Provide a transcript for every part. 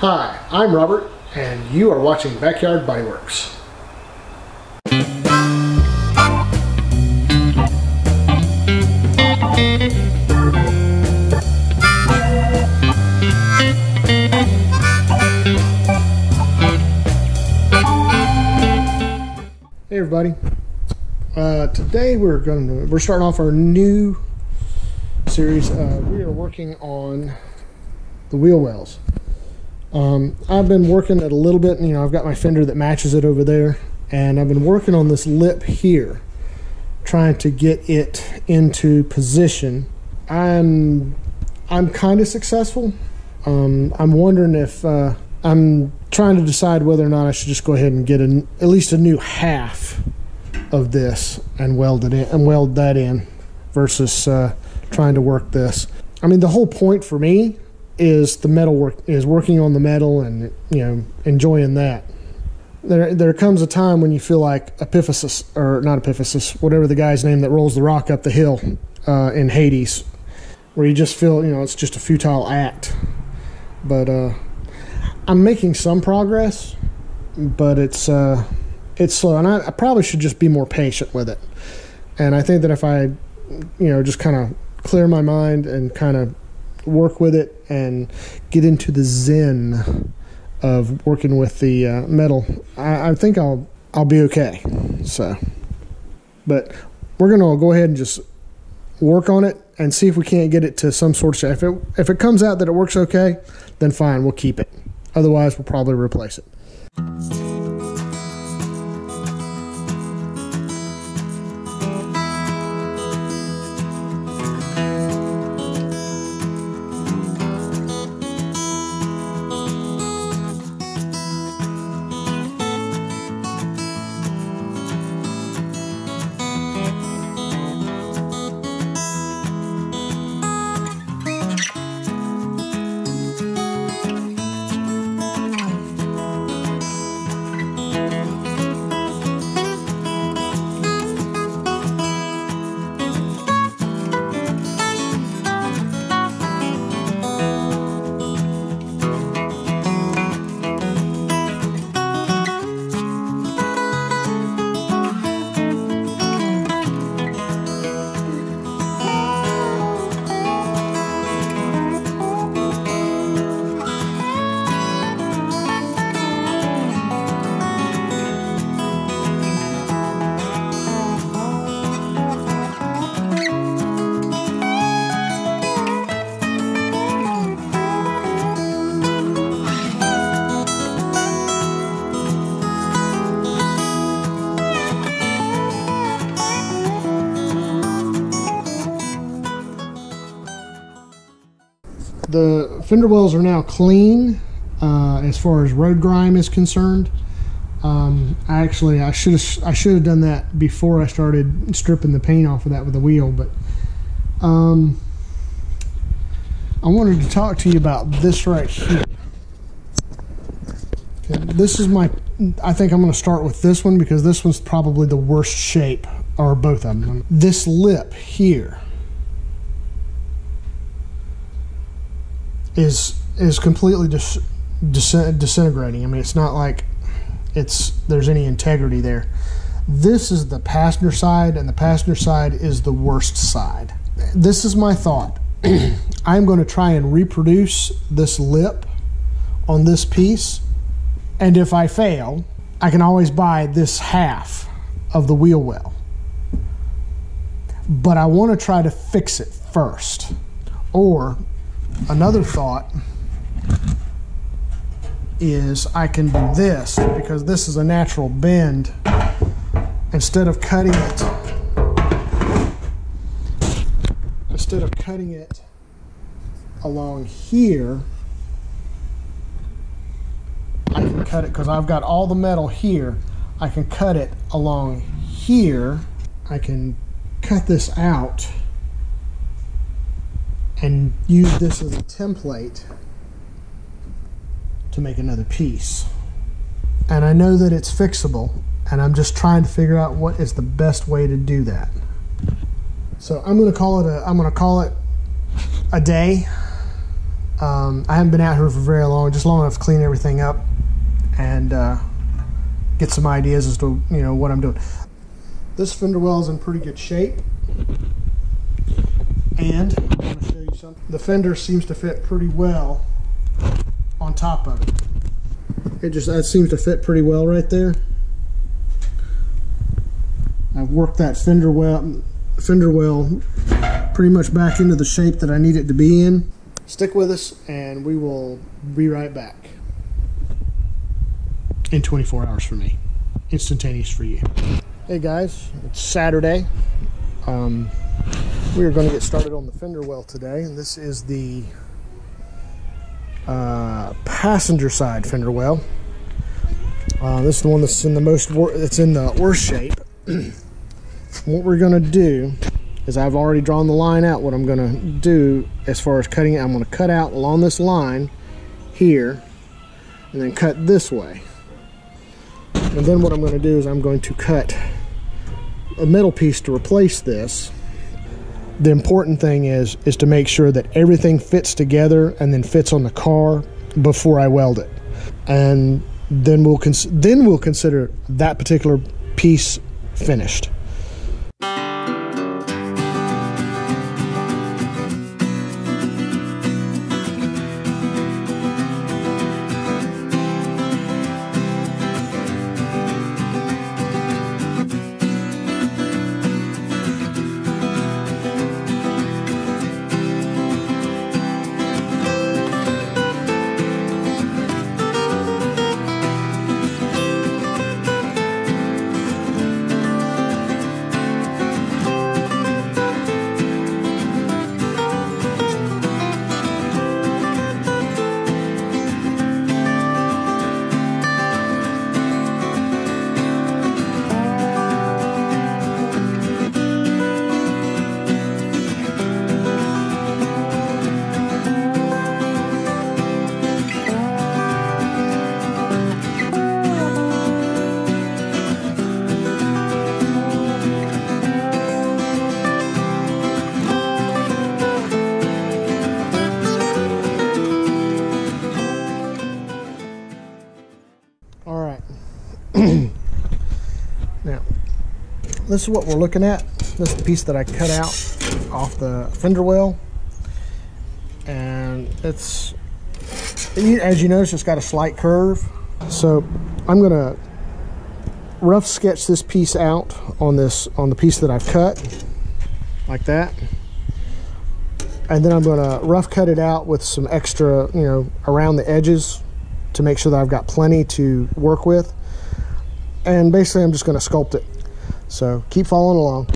Hi, I'm Robert, and you are watching Backyard Bodyworks. Hey everybody. Today we're starting off our new series. We are working on the wheel wells. I've been working it a little bit, and I've got my fender that matches it over there, and I've been working on this lip here, trying to get it into position. I'm kind of successful. I'm wondering if I'm trying to decide whether or not I should just go ahead and get at least a new half of this and weld that in versus trying to work this. I mean, the whole point for me is the metal work, is working on the metal and enjoying that. There comes a time when you feel like Epiphysis, or not Epiphysis, whatever the guy's name that rolls the rock up the hill in Hades, where you just feel it's just a futile act. But I'm making some progress, but it's slow, and I probably should just be more patient with it. And I think that if I just kind of clear my mind and kind of work with it and get into the zen of working with the metal, I think I'll be okay. So, but we're gonna go ahead and just work on it and see if we can't get it to some sort of shape. If it comes out that it works okay, then fine, we'll keep it. Otherwise, we'll probably replace it. The fender wells are now clean as far as road grime is concerned. I should have done that before I started stripping the paint off of that with the wheel, but I wanted to talk to you about this right here. Okay, this is I think I'm going to start with this one because this one's probably the worst shape, or both of them. This lip here is completely disintegrating. I mean, it's not like there's any integrity there. This is the passenger side, and the passenger side is the worst side. This is my thought. I'm going to try and reproduce this lip on this piece, and if I fail, I can always buy this half of the wheel well. But I want to try to fix it first. Or another thought is I can do this, because this is a natural bend. Instead of cutting it along here, I can cut it, because I've got all the metal here. I can cut it along here. I can cut this out and use this as a template to make another piece. And I know that it's fixable, and I'm just trying to figure out what is the best way to do that. So I'm going to call it a day. I haven't been out here for very long, just long enough to clean everything up and get some ideas as to, you know, what I'm doing. This fender well is in pretty good shape, and I'm going to show you something. The fender seems to fit pretty well on top of it. That seems to fit pretty well right there. I've worked that fender well pretty much back into the shape that I need it to be in. Stick with us and we will be right back. In 24 hours for me. Instantaneous for you. Hey guys, it's Saturday. We are going to get started on the fender well today, and this is the passenger side fender well. This is the one that's in the worst shape. What we're going to do is, I've already drawn the line out. What I'm going to do as far as cutting it, I'm going to cut out along this line here and then cut this way. And then what I'm going to do is I'm going to cut a metal piece to replace this. The important thing is to make sure that everything fits together and then fits on the car before I weld it. And then we'll consider that particular piece finished. Now, this is what we're looking at. This is the piece that I cut out off the fender well, and as you notice, it's got a slight curve. So I'm going to rough sketch this piece out on the piece that I've cut, like that, and then I'm going to rough cut it out with some extra, you know, around the edges to make sure that I've got plenty to work with. And basically I'm just going to sculpt it. So keep following along.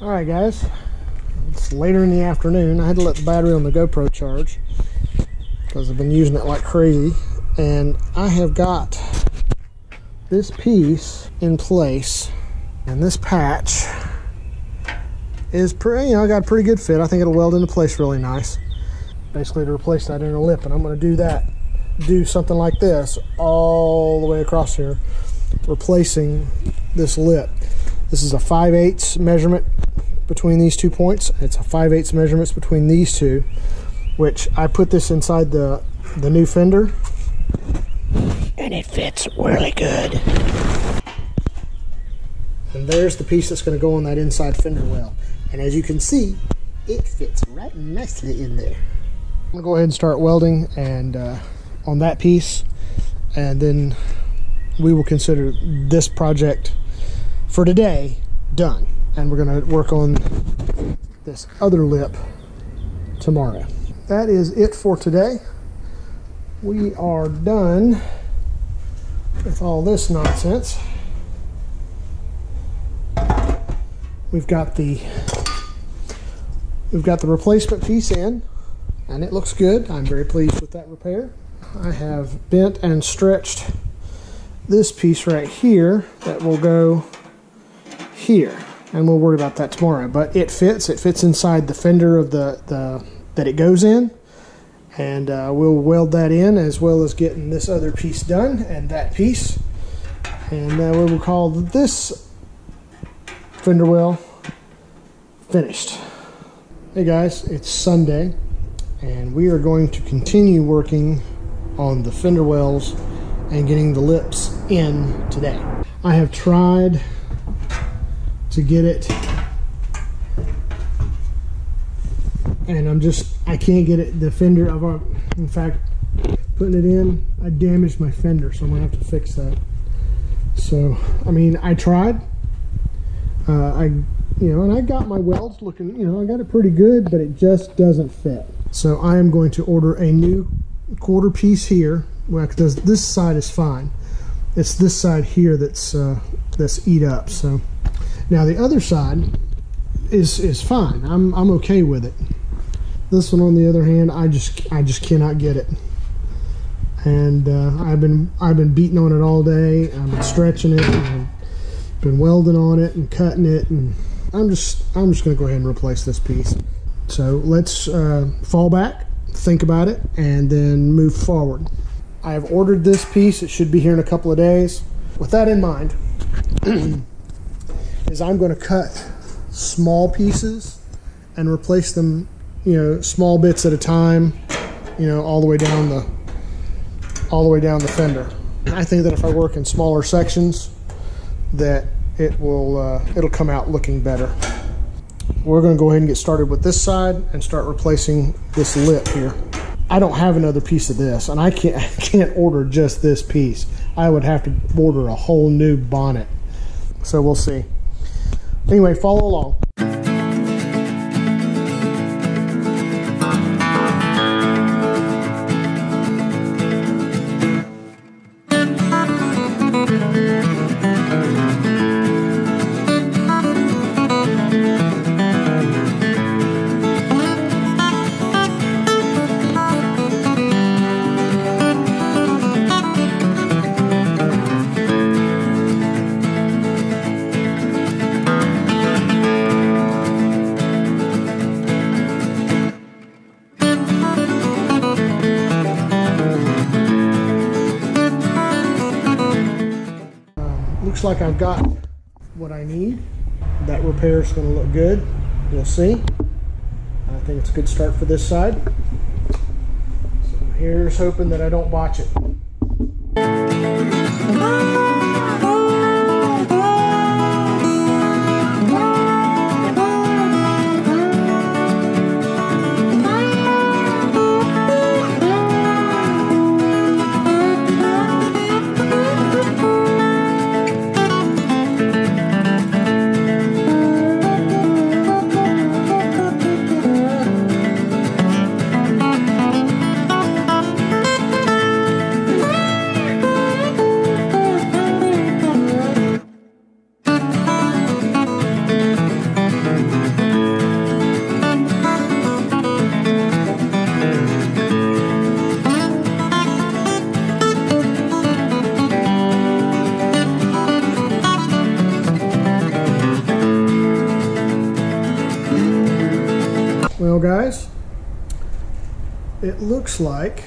Alright guys, it's later in the afternoon. I had to let the battery on the GoPro charge because I've been using it like crazy, and I have got this piece in place, and this patch is pretty, you know, I got a pretty good fit. I think it'll weld into place really nice. Basically to replace that inner lip, and I'm going to do something like this all the way across here, replacing this lip. This is a 5/8 measurement between these 2 points. It's a 5/8 measurements between these two, which I put this inside the new fender, and it fits really good. And there's the piece that's going to go on that inside fender well. And as you can see, it fits right nicely in there. I'm going to go ahead and start welding and on that piece, and then we will consider this project for today done, and we're going to work on this other lip tomorrow. that is it for today. We are done with all this nonsense. We've got the replacement piece in, and it looks good. I'm very pleased with that repair. I have bent and stretched this piece right here that will go here, and we'll worry about that tomorrow. But it fits inside the fender of the that it goes in, and we'll weld that in, as well as getting this other piece done and that piece, and we will call this fender well finished. Hey guys, it's Sunday, and we are going to continue working on the fender wells and getting the lips in today. I have tried to get it, and I can't get it, the fender, in fact, putting it in, I damaged my fender, so I'm gonna have to fix that. So, I mean, I tried, and I got my welds looking, I got it pretty good, but it just doesn't fit. So I am going to order a new quarter piece here. Well, because this side is fine. It's this side here that's eat up. So now the other side is fine. I'm okay with it. This one, on the other hand, I just cannot get it. And I've been beating on it all day. I've been stretching it, and I've been welding on it and cutting it, and I'm just going to go ahead and replace this piece. So let's fall back, think about it, and then move forward. I have ordered this piece. It should be here in a couple of days. With that in mind, is I'm going to cut small pieces and replace them, small bits at a time, all the way down the fender. I think that if I work in smaller sections, that it'll come out looking better. We're going to go ahead and get started with this side and start replacing this lip here. I don't have another piece of this, and I can't order just this piece. I would have to order a whole new bonnet. So we'll see. Anyway, follow along. Looks like I've got what I need. That repair is going to look good. We'll see. I think it's a good start for this side. So here's hoping that I don't botch it. Well, guys, it looks like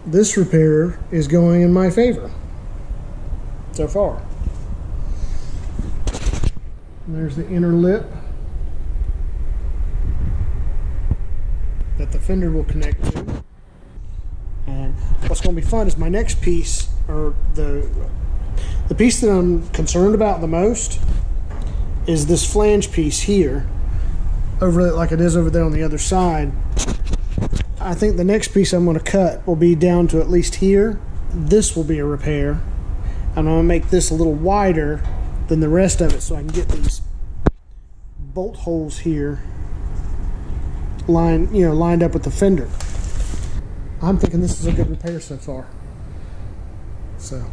this repair is going in my favor so far. And there's the inner lip that the fender will connect to. And what's going to be fun is my next piece, or the piece that I'm concerned about the most, is this flange piece here, over like it is over there on the other side. I think the next piece I'm going to cut will be down to at least here. This will be a repair, and I'm going to make this a little wider than the rest of it so I can get these bolt holes here lined up with the fender. I'm thinking this is a good repair so far. So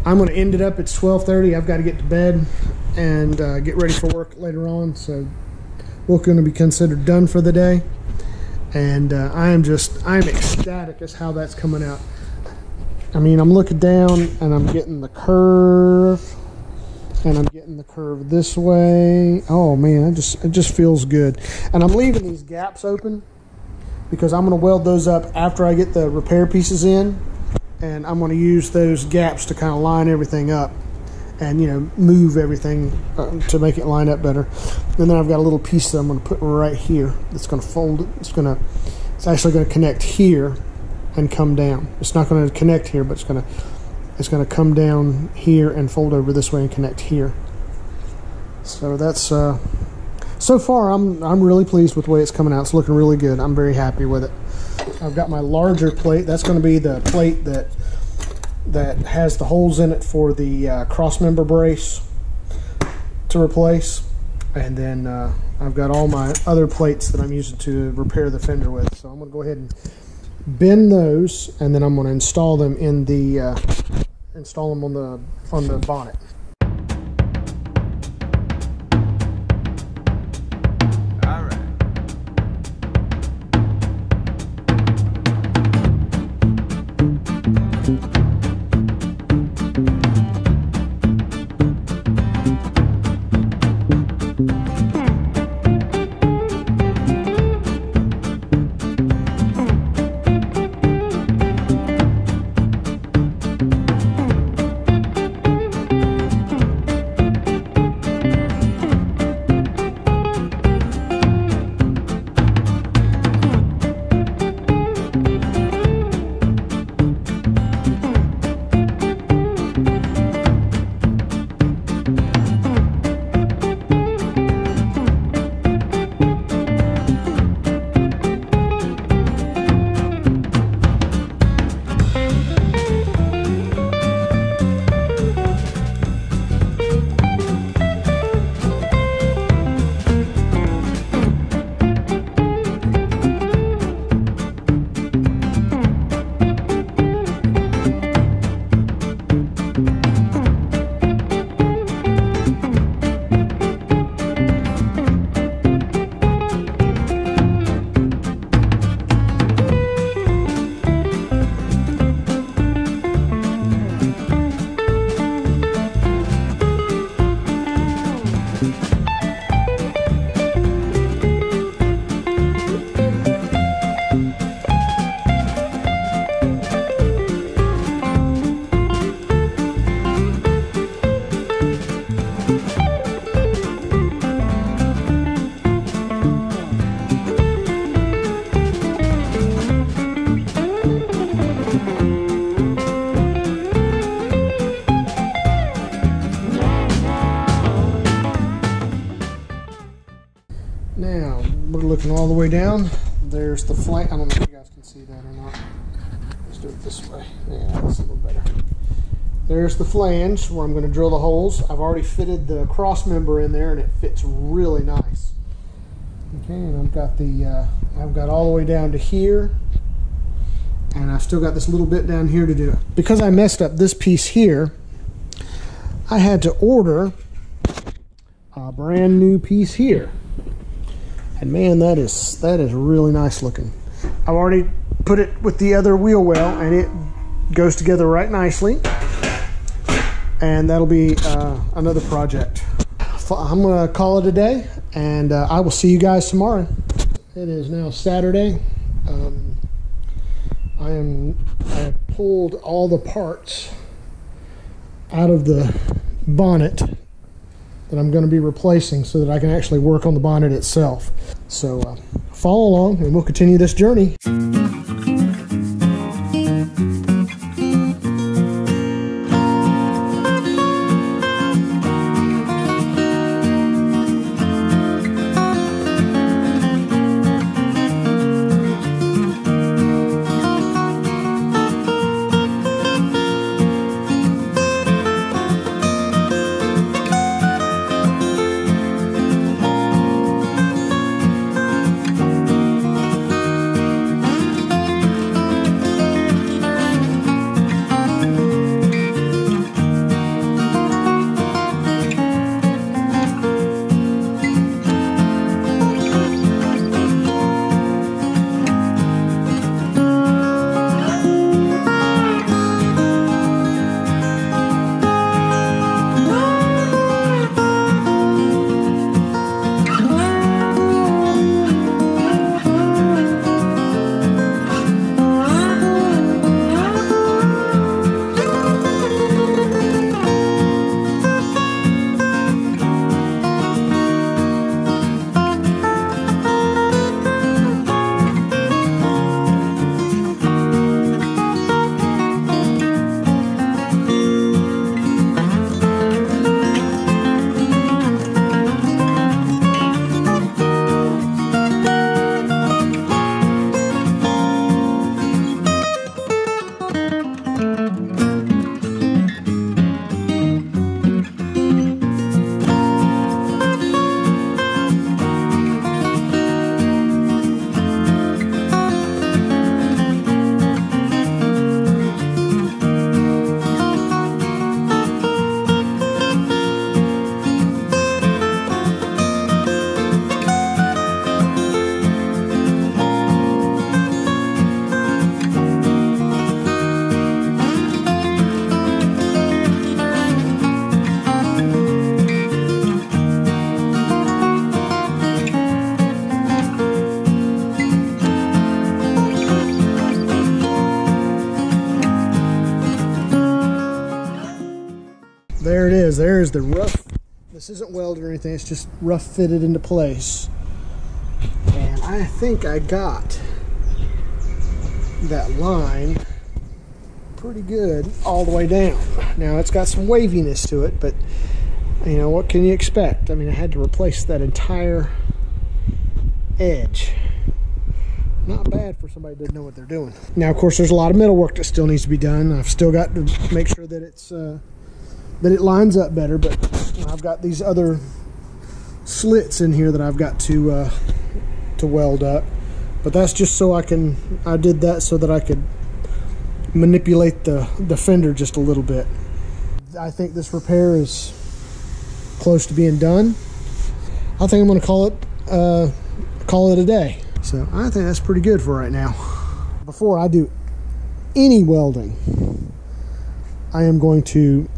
I'm going to end it up. It's 12:30. I've got to get to bed and get ready for work later on. So we're going to be considered done for the day. And I'm ecstatic as how that's coming out. I mean, I'm looking down and I'm getting the curve, and I'm getting the curve this way. Oh man, it just feels good. And I'm leaving these gaps open because I'm going to weld those up after I get the repair pieces in, and I'm going to use those gaps to kind of line everything up and, you know, move everything to make it line up better. And then I've got a little piece that I'm going to put right here that's going to fold. It's actually going to connect here and come down. It's not going to connect here, but it's going to come down here and fold over this way and connect here. So that's so far I'm really pleased with the way it's coming out. It's looking really good. I'm very happy with it. I've got my larger plate. That's going to be the plate that has the holes in it for the cross member brace to replace. And then I've got all my other plates that I'm using to repair the fender with. So I'm going to go ahead and bend those, and then I'm going to install them in the on the bonnet. Now we're looking all the way down. There's the flange. I don't know if you guys can see that or not. Let's do it this way. Yeah, that's a little better. There's the flange where I'm going to drill the holes. I've already fitted the cross member in there, and it fits really nice. Okay, and I've got all the way down to here, and I've still got this little bit down here to do. Because I messed up this piece here, I had to order a brand new piece here. And man, that is really nice looking. I've already put it with the other wheel well, and it goes together right nicely. And that'll be another project. I'm gonna call it a day, and I will see you guys tomorrow. It is now Saturday. I have pulled all the parts out of the bonnet that I'm going to be replacing so that I can actually work on the bonnet itself. So follow along and we'll continue this journey. is. There is the rough. This isn't welded or anything. It's just rough fitted into place. And I think I got that line pretty good all the way down. Now it's got some waviness to it, but you know, what can you expect? I mean, I had to replace that entire edge. Not bad for somebody that doesn't know what they're doing. Now, of course, there's a lot of metal work that still needs to be done. I've still got to make sure that it's that it lines up better, but I've got these other slits in here that I've got to weld up. But that's just so I did that so that I could manipulate the fender just a little bit. I think this repair is close to being done. I think I'm going to call it a day. So I think that's pretty good for right now. Before I do any welding, I am going to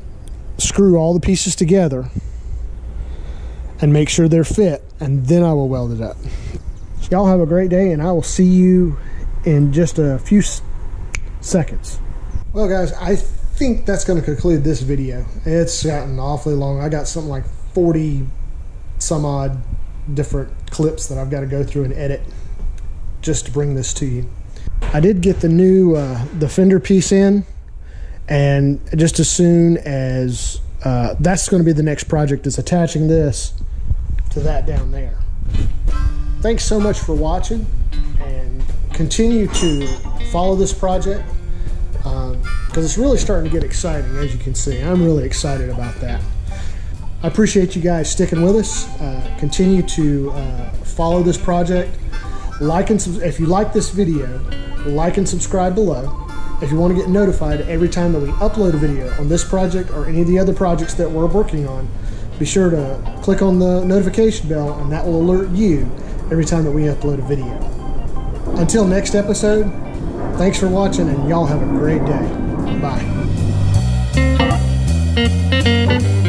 screw all the pieces together and make sure they're fit, and then I will weld it up. Y'all have a great day, and I will see you in just a few seconds. Well, guys, I think that's going to conclude this video. It's gotten awfully long. I got something like 40 some odd different clips that I've got to go through and edit just to bring this to you. I did get the new the fender piece in, and just as soon as that's going to be the next project, is attaching this to that down there. Thanks so much for watching, and continue to follow this project because it's really starting to get exciting. As you can see, I'm really excited about that. I appreciate you guys sticking with us. Continue to follow this project. If you like this video, like and subscribe below. If you want to get notified every time that we upload a video on this project or any of the other projects that we're working on, be sure to click on the notification bell, and that will alert you every time that we upload a video. Until next episode, thanks for watching, and y'all have a great day. Bye.